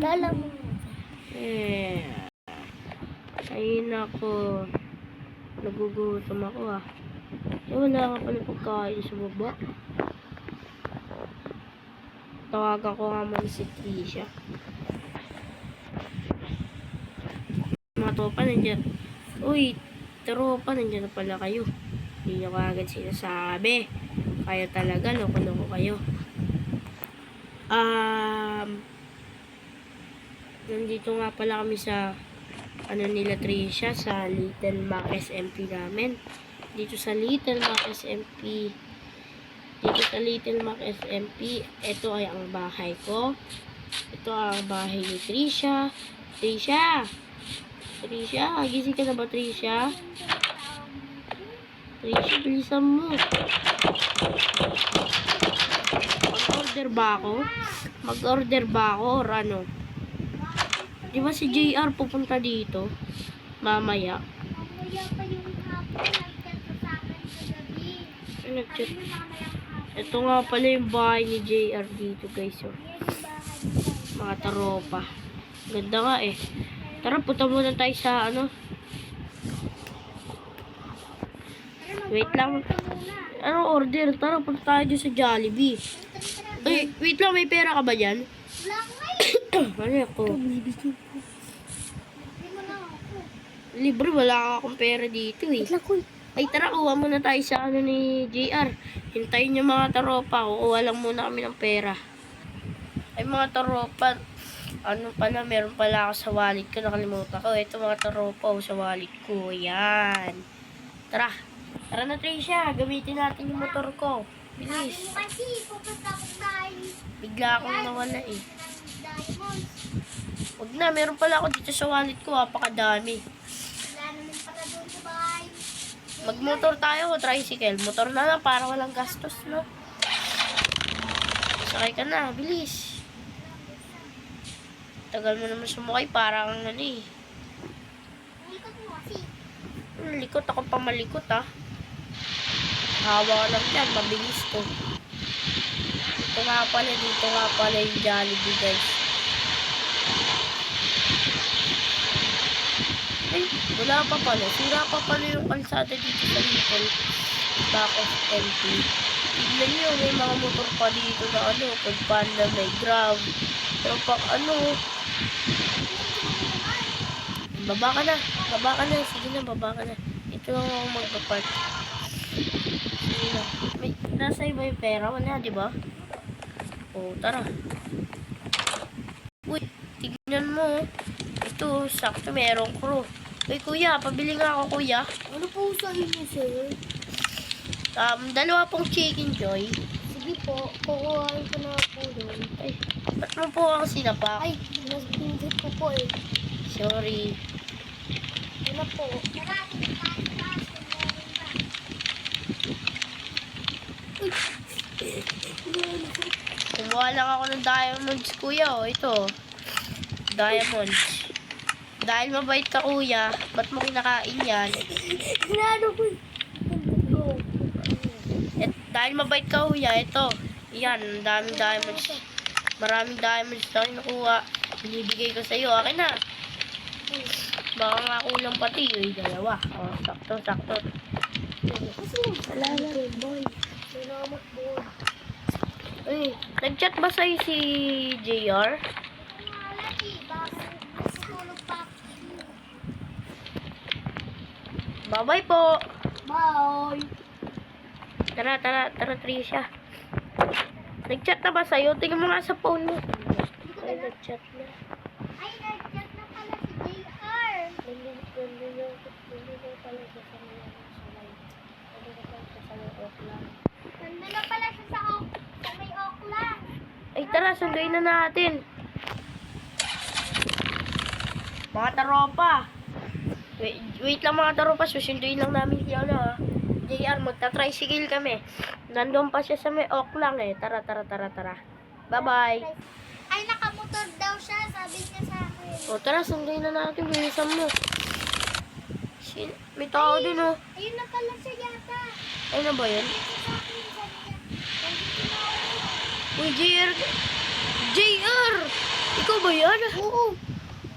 Lalang. Ay, nako. Nagugutom ako ah. Wala nga pala pagkain sa baba. Tawagan ko nga muna si Trisha. Mga tropa, nandiyan. Uy, tropa, nandiyan na pala kayo. Hindi nyo agad sinasabi. Kaya talaga, loko-loko kayo. Nandito nga pala kami sa nila Trisha, sa Little Mac SMP namin. Dito sa Little Mac SMP. Ito ay ang bahay ko. Ito ang bahay ni Trisha. Trisha, gising ka na ba, Trisha? Trisha, bilisan mo. Mag-order ba ako or ano? Di ba si JR pupunta dito? Mamaya. Mamaya pa yung hapon. Nag-chat ka sa akin sa gabi. Nag-chat. Ito nga pala yung bahay ni JR dito, guys. Oh. Mga taropa. Ganda nga eh. Tara, punta muna tayo sa ano. Wait lang. Anong order? Tara, punta tayo dyan sa Jollibee. Ay, wait lang. May pera ka ba dyan? Wala ko Ano ako? Libre mo na ako. Libre, wala akong pera dito eh. Ay, tara, kuha muna tayo sa ano ni JR. Hintayin yung mga taropa. Kukuha lang muna kami ng pera. Ay, mga taropa. Ano pala, meron pala ako sa wallet ko. Nakalimutan ko. Ito mga taropa sa wallet ko. Yan. Tara. Tara na, Trisha. Gamitin natin yung motor ko. Bilis. Kasi pupunta ko tayo. Bigla akong nawala eh. Diamonds. Huwag na, meron pala ako dito sa wallet ko. Apakadami. Wala naman pala doon sa bahay. Magmotor tayo o tricycle. Motor na lang para walang gastos, no? Sakay ka na, bilis. Tagal mo naman sumakay, parang ano eh. Likot mo kasi. Likot ako pa malikot ah. Hawa ka lang yan, mabilis to. Dito nga pala yung Jollibee, guys. Ay, wala pa pala. Sira pa pala yung kalsada dito sa Little Mac SMP. Tignan nyo, may mga motor pa dito na ano, pag panda may grab. Pero pag ano, baba ka na. Sige na, baba ka na. Ito lang ako magpapark. Sige na. May, nasa iba yung pera. Wala, di ba? O, tara. Uy, tignan mo. Ito, sakto merong crew. Uy, kuya, pabili nga ako, kuya. Ano po sa inyo, sir? Dalawa pong chicken joy. Sige po, kukuhain ko na po doon. Ay, ba't mo po ako sinapak? Ay, mas pinggit ko po eh. Sorry. Ano po? Kumuha lang ako ng diamonds, kuya. O, ito. Diamonds. Dahil mabait ka, kuya, ba't mo kinakain yan? Ano po? Dahil mabait ka, kuya, ito. Yan, ang daming diamonds. Maraming diamonds na kinukuha. Binibigay ko sa'yo. Akin na. Baka nga kulang pati. Uy, dalawa. O, sakto. Salamat, boy. Salamat, boy. Uy, nag-chat ba sa'yo si JR? Bye-bye po. Bye. Tara, Trisha. Nag-chat na ba sa'yo? Tingnan mo nga sa phone mo. Ay, nag-chat na. Ay, nag-chat na pala si JR. Nandun na pala siya sa may Oakland. Ay, tara, sunduin na natin. Mga taropa. Wait lang mga taropa, susunduin lang namin siya na. JR, magta-tricycle kami. Nandun pa siya sa may Oakland eh. Tara. Bye-bye. Ay, nakamotor daw siya, sabi niya sa akin. O, tara, sunduin na natin. Bilisan mo. May tao dun oh. Ayun na pala siya yata. Ay na ba yun? Ito sa akin, sabi niya. Nandito na ako. Uy, JR. Ikaw ba yan? Oo.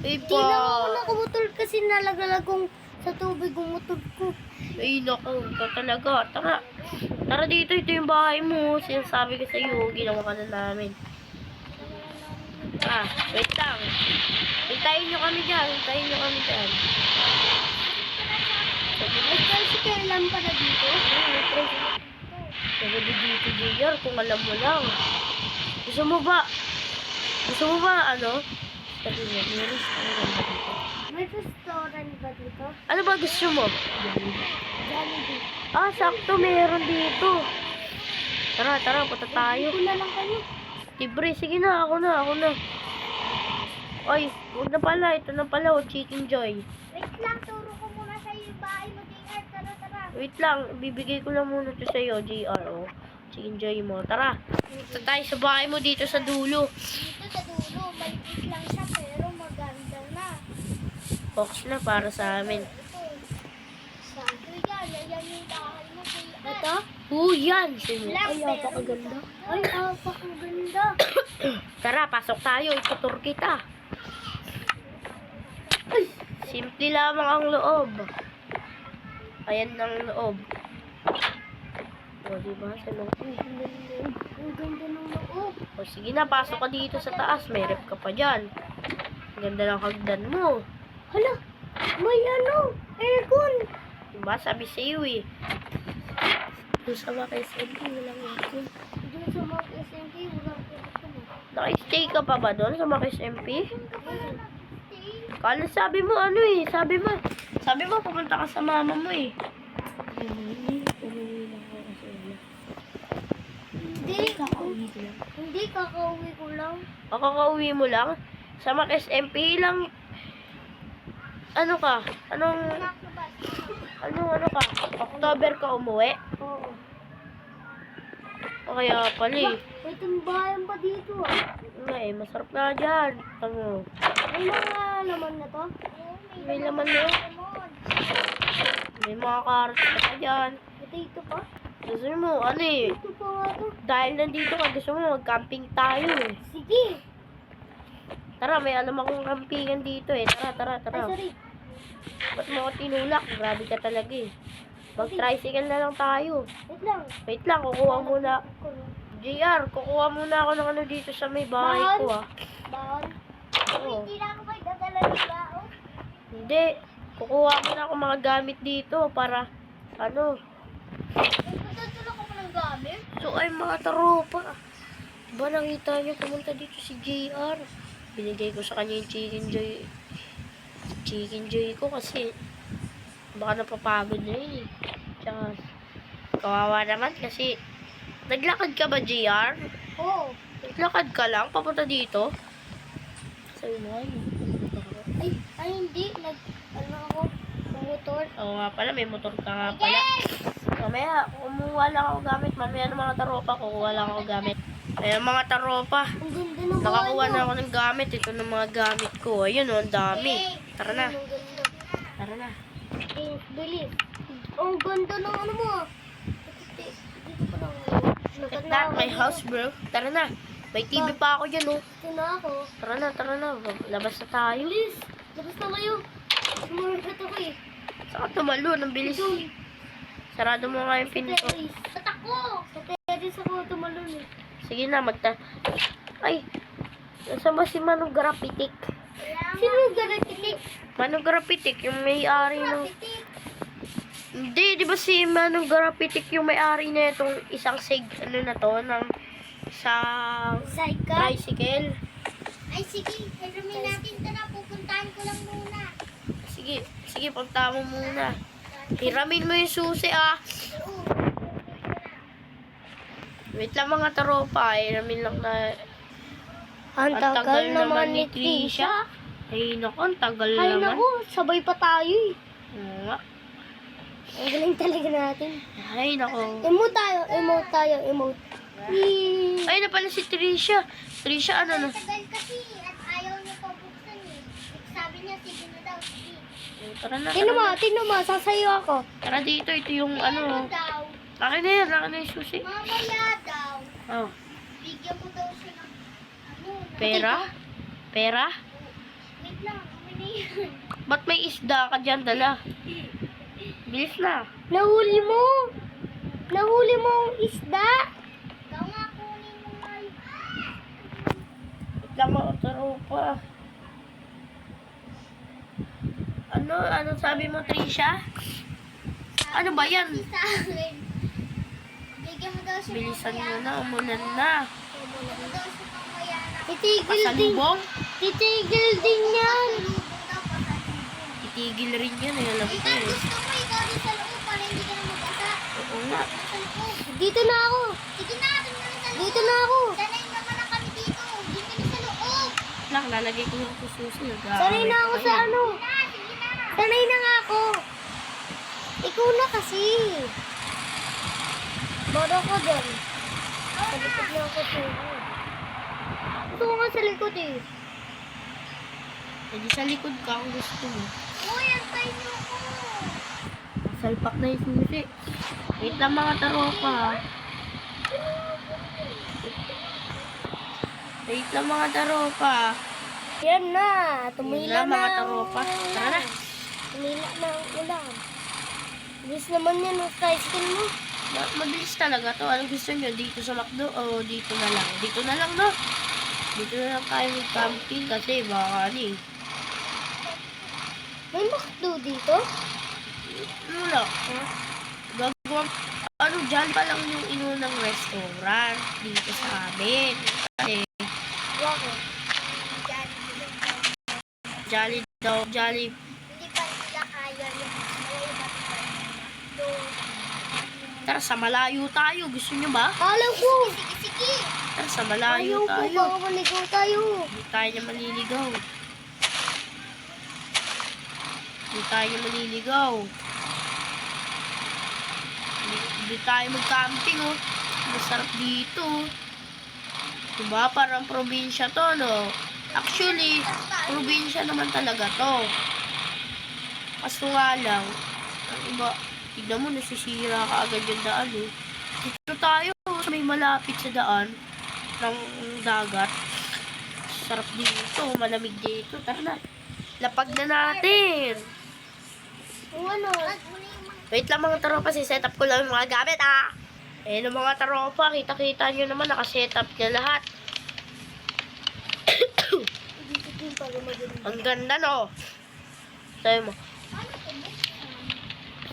Ay, Di lang ako nakumutol kasi nalagalag kong sa tubig yung motor ko. Ay, naku, ito talaga. Tara. Tara dito, ito yung bahay mo. Sinasabi ko sa iyo, ginawa ka na namin. Wait lang. Hintayin nyo kami dyan. Hintayin nyo kami dyan. May tricycle lang pala dito. Nagabi dito, JR, kung alam mo lang. Gusto mo ba, ano? Sabi mo, may restaurant ba dito? May restaurant ba dito? Ano ba gusto mo? Jollibee. Sakto, meron dito. Tara, punta tayo. Wala lang kayo. Libre, sige na, ako na. Ay, huwag na pala, ito na pala, Chicken Joy. Wait lang, turo ko muna sa iyo yung bahay mo, JR. Tara. Wait lang, bibigay ko lang muna ito sa'yo, JR, oh. Chicken Joy mo. Tara, punta tayo sa bahay mo dito sa dulo. Dito sa dulo, maliit lang siya pero maganda na. Box na para sa amin. Ito. Sabi yan, yan yung bahay mo, JR. Ito? Yan. Ay, napakaganda. Ay, napakaganda. Tara, pasok tayo. Itutur kita. Ay, simple lamang ang loob. Ayan ang loob. O, diba? Sa loob. Ang ganda ng loob. O, sige na, pasok ka dito sa taas. May rep ka pa dyan. Ang ganda ng hagdan mo. Hala, may aircon. Diba? Sabi sa iyo eh. Doon sa mga SMP, walang aircon. Doon sa mga SMT, walang aircon. Naka-stay ka pa ba doon sa mga SMP? Kala sabi mo ano eh. Sabi mo pupunta ka sa mama mo eh. Hindi, kakauwi ko lang. Kakauwi mo lang? Sa mga SMP lang. Ano ka? Ano ka? October ka umuwi? Oo. O kaya pala eh. May timbahan pa dito ah. Masarap na dyan. Tango. May mga laman na to? May laman na. May mga carrots ka pa dyan. Ito pa? Gusto mo, ano eh. Ito pa nga to. Dahil nandito ka, gusto mo mag-camping tayo eh. Sige. Tara, may alam akong campingan dito eh. Tara. Ay, sorry. Ba't mo ako tinulak? Grabe ka talaga eh. Mag-tricycle na lang tayo. Wait lang, kukuha muna. JR, kukuha muna ako ng ano dito sa may bahay ko ah. Baon? Oo. Hindi na ako may dadala ng baon. Hindi. Kukuha muna ako mga gamit dito para ano. Magdadala ko pa ng gamit? So ay mga tropa. Diba nakita niyo pumunta dito si JR. Binigay ko sa kanya yung Chicken Joy ko kasi baka napapagod na yun eh. Tsaka kawawa naman kasi naglakad ka ba, JR? Oo. Naglakad ka lang papunta dito? Sabi mo Ay, hindi. Ako, motor. Oo nga pala, may motor ka nga pala. Mamaya, kumuha lang ako gamit. Mamaya ng mga taropa, kukuha lang ako gamit. Ayan mga taropa. Ang ganda ng bahay Nakakuha mo. na ako ng gamit. Ito ng mga gamit ko. Ayun o, ang dami. Tara na. Ang ganda. Tara na. Bilis. Ang ganda ng ano mo. Dito pa lang. Look at that, my house, bro. Tara na. May TV pa ako dyan, oh. Ito na ako. Tara na. Labas na tayo. Bilis. Labas na kayo. Sumargat ako eh. Saka tumalon, ang bilis. Sarado mo nga yung pinto. Tatakbo! Sa terrace ako tumalon eh. Sige na, Ay, nasa ba si Manong Grapitik? Sino yung galatitik? Manong Grapitik, yung may-ari ng... Hindi, di ba si Manong Grapitik yung may-ari na itong isang ano na to, ng isang Saika? tricycle? Ay sige, inumin natin ito na. Pupuntahan ko lang muna. Sige, punta mo muna. Hiramin mo yung susi, ah. Wait lang mga taropa, hiramin lang na... Ang tagal naman ni Trisha. Ay, naku, ang tagal Ay naman. naku, sabay pa tayo eh. Oo nga. Ang galing talaga natin. Ay, naku. Emote tayo. Ay, na pala si Trisha. Trisha, ano na? Tagal kasi at ayaw niya pa buksan eh. Sabi niya, sige na daw, sige. Tara na. Tino mo, sasayo ako. Tara dito, ito yung ano. daw? Laki na yung susi. Mamaya daw. Oh, Bigyan mo daw siya ng ano. pera? Pera? Wait lang, amin na yan. Ba't may isda ka dyan, dala? Bilis na. Nahuli mo! Nahuli mo ang isda! Ikaw nga, kunin mo nga yun. Wait lang mga tropa. Ano sabi mo, Trisha? Ano ba yan? Sa akin. Bigyan mo daw siya Bilisan ng mo kaya. na, umulan na. Bigyan mo daw siya ng kaya. Titigil din. Pasalubong? Titigil din yan. Titigil rin yan eh, alam ko Ikaw eh. gusto mo ikaw din sa loob para hindi ka na mag-asa. Oo nga. Sa loob. Dito na ako. Sige na, dito na sa loob. Dito na ako. Sanay naman na kami dito. Dito na sa loob. Lang, lalagay ko yung susi. Sanay na ako sa ano. Sige na. Sanay na nga ako. Ikaw na kasi. Baro ko dyan. Sa likod na ako sa'yo. Gusto ko nga sa likod eh. Hindi sa likod ka kung gusto mo. Uy, antay niyo ako. Salpak na yung susi. Wait lang mga taropa ha. Wait lang mga taropa. Yan na. Wait Tumila lang na. mga taropa. Tara na. Tumila na ang ulan. Bilis naman yan ang tricycle mo. Mabilis talaga to. Anong gusto nyo? Dito sa McDo o dito na lang? Dito na lang no? Dito na lang tayo mag-camping kasi baka ano eh. May McDo dito? Ano lang? Gagawa. Ano dyan pa lang yung inunang restaurant dito sa amin. Kasi Bakit? Jolly daw. Jolly. Hindi pa nila kaya yung Tara sa malayo tayo. Gusto nyo ba? alam ko! Sige! Tara sa malayo Ayaw ko, tayo. baka maligaw tayo. Hindi tayo na maliligaw. Hindi tayo na maliligaw. Hindi tayo mag-camping, oh. Masarap dito. Diba? Parang probinsya to, no? Actually, probinsya naman talaga to. Kaso nga lang, ang iba, tignan mo, nasisira ka agad yung daan, eh. Dito tayo, may malapit sa daan ng dagat. Sarap dito, malamig dito. Tara na. Lapag na natin. O ano? Wait lang mga taropa, set up ko lang yung mga gamit, ah. Ayan ang mga taropa, kita-kita nyo naman, nakaset up na lahat. Dito din pala magaling. Ang ganda, no? Sabi mo,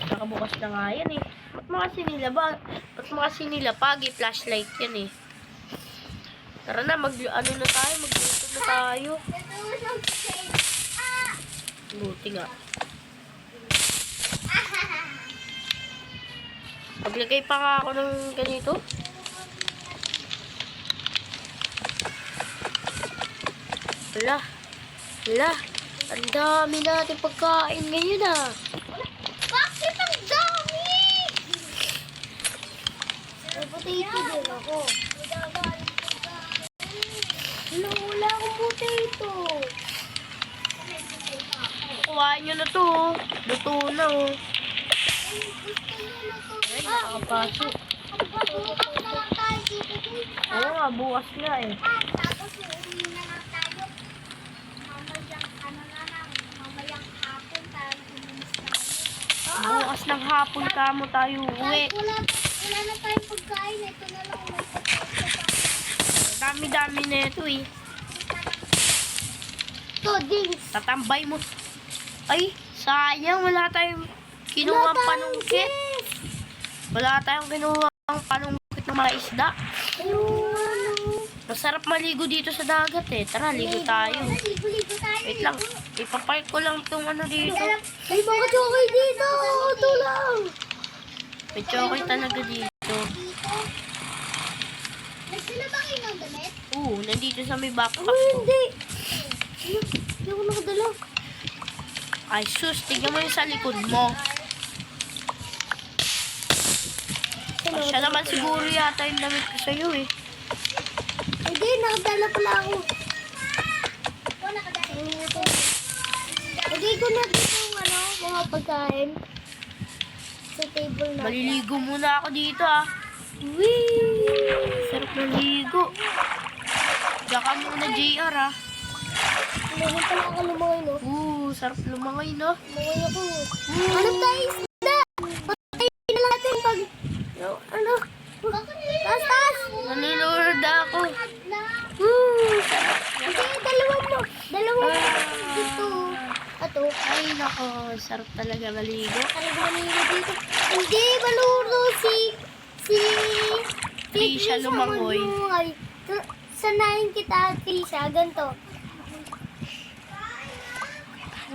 nakabukas na nga yan, eh. Ba't mo kasi nilapag, eh, flashlight yan, eh. Tara na, magluto na tayo. Buti nga. Maglagay pa nga ako ng ganito. Wala. Ang dami natin pagkain ngayon, ah. Bakit ang dami? May potato din ako. Wala akong potato. Kuhain nyo na to, oh. Luto na, oh. Ay, nakakapasok. Bukas na lang tayo dito. Oo nga, bukas nga, eh. Tapos uuwi na lang tayo. Mamayang hapon tayo umalis tayo. Bukas ng hapon kamo tayo uwi. Wala na tayong pagkain. Ito na lang ulit. Dami-dami na ito, eh. Ito, dings. Tatambay mo. Ay, sayang. Wala tayong kinuha panungkit. Wala tayong kinuha panungkit ng mga isda. Masarap maligo dito sa dagat, eh. Tara, ligo tayo. Ligo tayo. Wait lang. Ipapark ko lang itong ano dito. May mga chocolate dito. Ito lang. May chocolate talaga dito. Nagdala ba kayo ng damit? Oo, nandito sa may backpack Oh, ko. hindi. Hindi ako nakadala. Ay, sus. Tignan mo yung sa likod mo. Siya naman siguro yata yung damit ko sa'yo, eh. Hindi, nakadala pala ako. Lagay ko na dito yung mga pagkain. Sa table na. Maliligo muna ako dito, ah. Whee! Sarap maligo. Diyan ka muna, JR, ah. Hindi pala ako lumangay, no? Sarap lumangay, no? Lumangay ako. Ano tayo isda? Patayin na natin pag... Ano? Taas, taas! Nalilord ako. Sarap. Hindi, dalawa mo. Dalawa mo. Dito. Ato. Ay, nako. Sarap talaga maligo. Ay, manigo dito. Hindi, maluro Trisha lumangoy. Sanayin kita, Trisha. Ganto.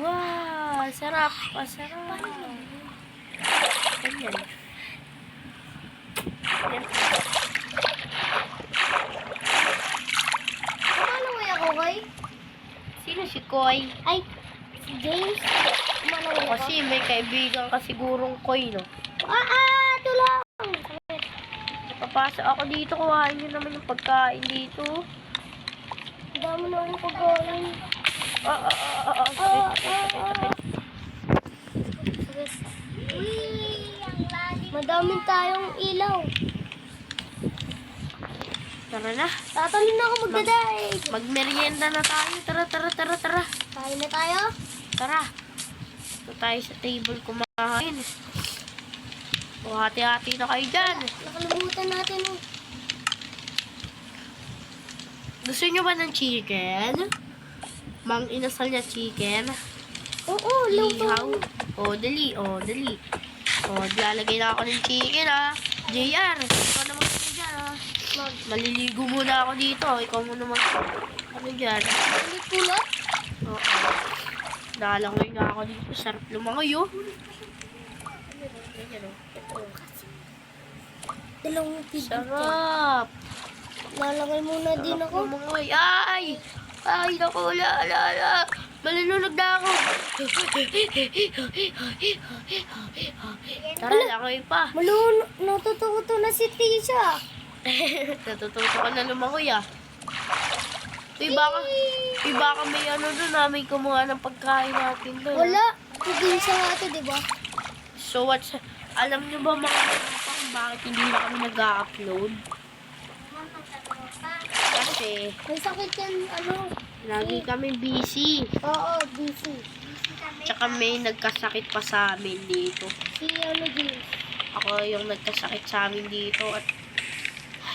Wow, sarap. Sarap. Ganyan. Yan. Kumalaway ako, Koy. Sino si Koy? Ay, si James. Kumalaway ako. Kasi may kaibigan ka sigurong Koy, no? Ito lang. Papasok ako dito, kuhain nyo naman yung pagkain dito. Ang dami na akong pagkain. Madami tayong ilaw. Tara na. Tatalon na ako magdadaig. Magmerienda na tayo. Tara. Kain na tayo. Tara. Ito tayo sa table kumain. O, hati-hati na kayo dyan. Nakalimutan natin. Gusto nyo ba ng chicken? Mang inasal niya chicken? Oo, Ihaw? luto. Dali. Lalagay na ako ng chicken, ha. JR, ikaw naman kasi dyan, ha. Maliligo muna ako dito. Ikaw muna ano dyan? Hindi kulot. Oo. Nalangoy nga ako dito. Sarap lumangoy, oh. Ganyan, oh. Ito. Dalawang pigit. Sarap. Lalagay muna din Sarap ako. lumangoy. Ay, naku, la. Malulunod na ako. Tara, langoy pa. Natututo na si Tisha. Natututo ka na lumangoy, ah. Baka may ano doon namin kumuha ng pagkain natin doon. Wala. Pagin siya nga ito, diba? So, alam niyo ba mga kung bakit hindi na kami nag-upload? Kasi, May sakit yan, lagi kami busy. Oo, busy. Tsaka may nagkasakit pa sa amin dito. Si James. Ako yung nagkasakit sa amin dito. At,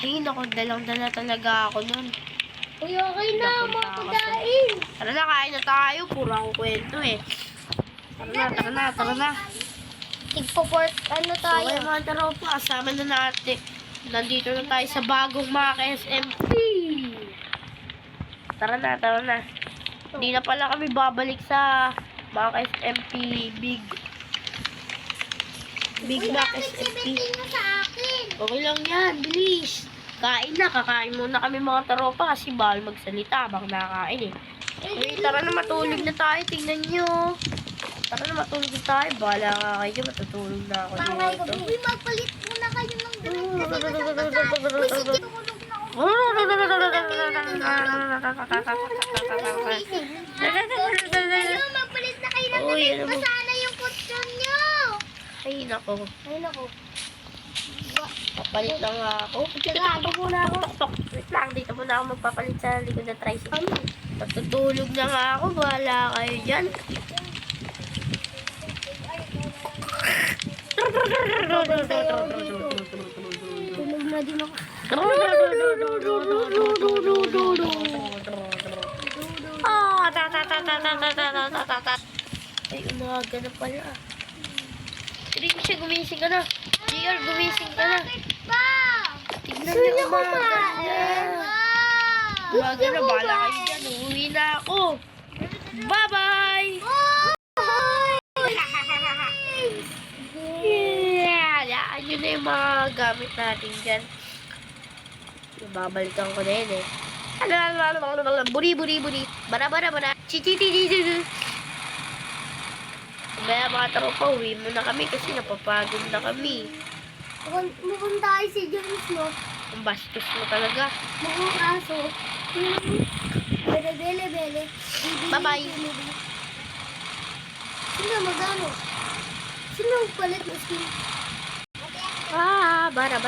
ay, naku, dalang-dala talaga ako nun. Uy, okay na, Napunta mga ako pagkain. Tara na, kain na tayo. Puro ako kwento, eh. Tara na. Tigpo-pork, tayo. Okay, mga taropa, kasama na natin. Nandito na tayo sa bagong mga SMP. Tara na. Hindi na pala kami babalik sa mga SMP Big Mac SMP. sa akin. Okay lang yan, bilis. Kakain muna kami mga taropa kasi bawal magsalita habang nakain, eh. Okay, tara na, matulog na tayo. Tingnan nyo. Tara na, matulog na tayo. Bahala ka kayo, matutulog na ako dito. Uy, magpalit muna kayo ng damit kasi kasama. Uy, sige, tulog na ako. Ayun, magpalit na kayo ng Uy, damit. ano mo? Masana yung kutsyon nyo. Ay, nako. Papalit lang ako. Gago muna ako. Tok. Wait lang, dito muna ako magpapalit sa likod na tricycle. Patutulog na nga ako. Bahala kayo dyan. Tulog na din ako. Ay, umaga na pala. Trisha, gumising ka na. JR, gumising ka na. Ba? Tignan niyo, umaga na. Umaga na, bahala kayo dyan. Uuwi na ako. Bye-bye! Laan nyo na yung mga gamit natin dyan. Babalikan ko na yun, eh. Buri. Bara. Chichichichichi. Kaya mga tropa, uwi muna kami kasi napapagod na kami. Mukhang tayo si James, no? Ang bastos mo talaga. Mukhang aso. Bele. Bye-bye. Sino magano? Sino palit ng skin? Bara.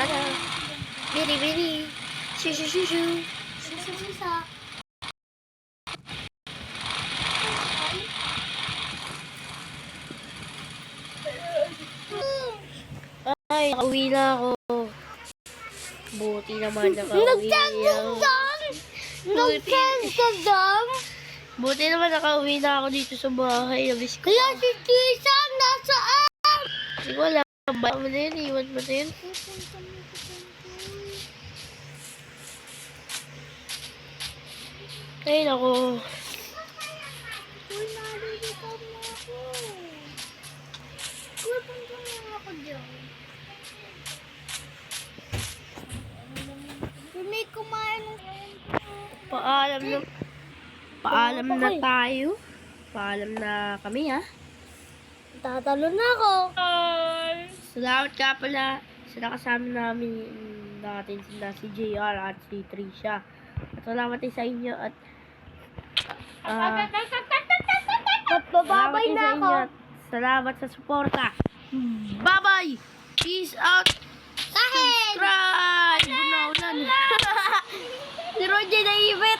Biri. Shoo. Sisa. Ay, nakauwi na ako. Buti naman nakauwi ako. Buti naman nakauwi na ako dito sa bahay. Nabis ko. Kaya si Tisa nasaan? Hindi ko alam. Ba mo na yun? Iwan mo na yun? Ay, naku. Uy, nalilito mo ako. Uy, punta mo ako dyan. May kumain ng... Paalam na tayo. Paalam na kami, ha? Tatalo na ako. Salamat ka pala sa nakasama namin natin sila si JR at si Trisha. At salamat din sa inyo at Babay na ako. Salamat sa suporta. Bye-bye! Peace out! Kahit! Subscribe! Bunaw na. Si Roger na ibit!